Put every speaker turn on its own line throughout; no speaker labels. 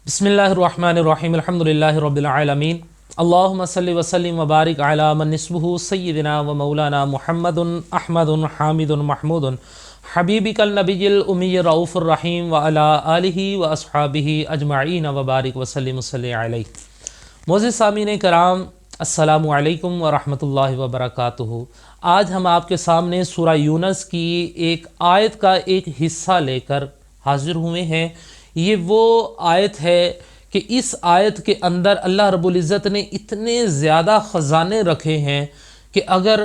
بسم اللہ الرحمن الرحیم الحمدللہ رب العالمین اللہم صلی وسلم وبارک علی من نسبہ سیدنا و مولانا محمد احمد حامد محمود حبیبک النبی الامی رؤوف الرحیم وعلی آلہ و اصحابہ اجمعین وبارک وسلم صلی علیہ۔ معزز سامعین کرام، السلام علیکم ورحمۃ اللہ وبرکاتہ۔ آج ہم آپ کے سامنے سورہ یونس کی ایک آیت کا ایک حصہ لے کر حاضر ہوئے ہیں۔ یہ وہ آیت ہے کہ اس آیت کے اندر اللہ رب العزت نے اتنے زیادہ خزانے رکھے ہیں کہ اگر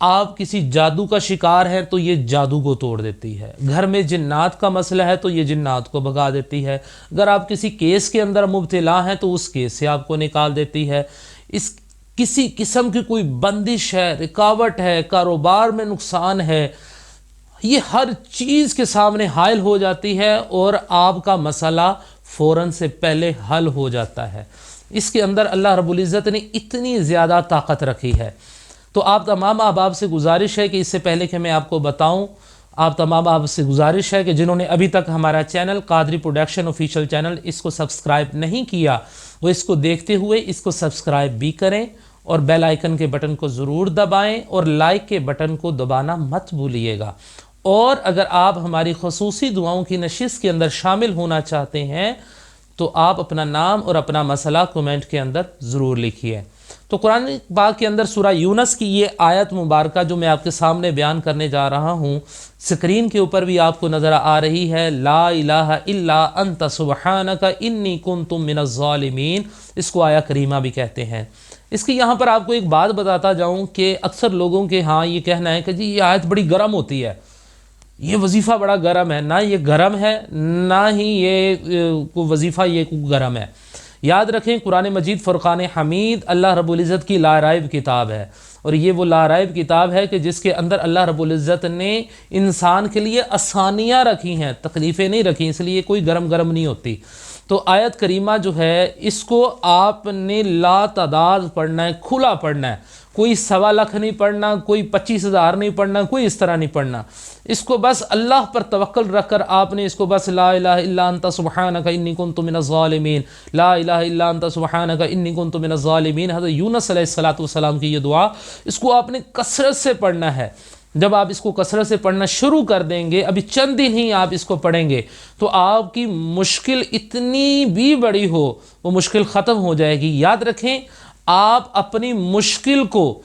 آپ کسی جادو کا شکار ہیں تو یہ جادو کو توڑ دیتی ہے، گھر میں جنات کا مسئلہ ہے تو یہ جنات کو بھگا دیتی ہے، اگر آپ کسی کیس کے اندر مبتلا ہیں تو اس کیس سے آپ کو نکال دیتی ہے، کسی قسم کی کوئی بندش ہے، رکاوٹ ہے، کاروبار میں نقصان ہے، یہ ہر چیز کے سامنے حائل ہو جاتی ہے اور آپ کا مسئلہ فوراً سے پہلے حل ہو جاتا ہے۔ اس کے اندر اللہ رب العزت نے اتنی زیادہ طاقت رکھی ہے۔ تو آپ تمام احباب سے گزارش ہے کہ اس سے پہلے کہ میں آپ کو بتاؤں، آپ تمام احباب سے گزارش ہے کہ جنہوں نے ابھی تک ہمارا channel Qadri production official channel اس کو سبسکرائب نہیں کیا، وہ اس کو دیکھتے ہوئے اس کو سبسکرائب بھی کریں اور بیل آئیکن کے بٹن کو ضرور دبائیں اور لائک کے بٹن کو دبانا مت بھولیے گا۔ اور اگر آپ ہماری خصوصی دعاؤں کی نشست کے اندر شامل ہونا چاہتے ہیں تو آپ اپنا نام اور اپنا مسئلہ کومنٹ کے اندر ضرور لکھیے۔ تو قرآن پاک کے اندر سورہ یونس کی یہ آیت مبارکہ جو میں آپ کے سامنے بیان کرنے جا رہا ہوں، سکرین کے اوپر بھی آپ کو نظر آ رہی ہے، لا الہ الا انت سبحانک انی کنت من الظالمین، اس کو آیہ کریمہ بھی کہتے ہیں۔ اس کی یہاں پر آپ کو ایک بات بتاتا جاؤں کہ اکثر لوگوں کے ہاں یہ کہنا ہے کہ جی یہ آیت بڑی گرم ہوتی ہے، یہ وظیفہ بڑا گرم ہے۔ نہ یہ گرم ہے، نہ ہی یہ کوئی وظیفہ یہ کوئی گرم ہے۔ یاد رکھیں قرآن مجید فرقان حمید اللہ رب العزت کی لارائب کتاب ہے، اور یہ وہ لارائب کتاب ہے کہ جس کے اندر اللہ رب العزت نے انسان کے لیے آسانیاں رکھی ہیں، تکلیفیں نہیں رکھی، اس لیے کوئی گرم نہیں ہوتی۔ تو آیت کریمہ جو ہے اس کو آپ نے لا تعداد پڑھنا ہے، کھلا پڑھنا ہے، کوئی 1.25 لاکھ نہیں پڑھنا، کوئی 25,000 نہیں پڑھنا، کوئی اس طرح نہیں پڑھنا۔ اس کو بس اللہ پر توکل رکھ کر آپ نے اس کو بس لا الہ الا انت سبحانک انی کنت من الظالمین، لا الہ الا انت سبحانک انی کنت من الظالمین، حضرت یونس علیہ السلام کی یہ دعا، اس کو آپ نے کثرت سے پڑھنا ہے۔ جب آپ اس کو کثرت سے پڑھنا شروع کر دیں گے، ابھی چند دن ہی آپ اس کو پڑھیں گے تو آپ کی مشکل اتنی بھی بڑی ہو وہ مشکل ختم ہو جائے گی۔ یاد رکھیں آپ اپنی مشکل کو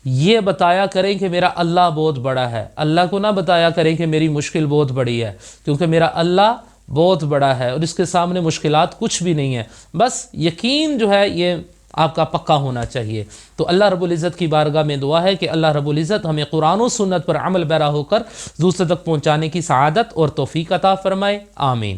یہ بتایا کریں کہ میرا اللہ بہت بڑا ہے، اللہ کو نہ بتایا کریں کہ میری مشکل بہت بڑی ہے، کیونکہ میرا اللہ بہت بڑا ہے اور اس کے سامنے مشکلات کچھ بھی نہیں ہے۔ بس یقین جو ہے یہ آپ کا پکا ہونا چاہیے۔ تو اللہ رب العزت کی بارگاہ میں دعا ہے کہ اللہ رب العزت ہمیں قرآن و سنت پر عمل پیرا ہو کر دوسرے تک پہنچانے کی سعادت اور توفیق عطا فرمائے، آمین۔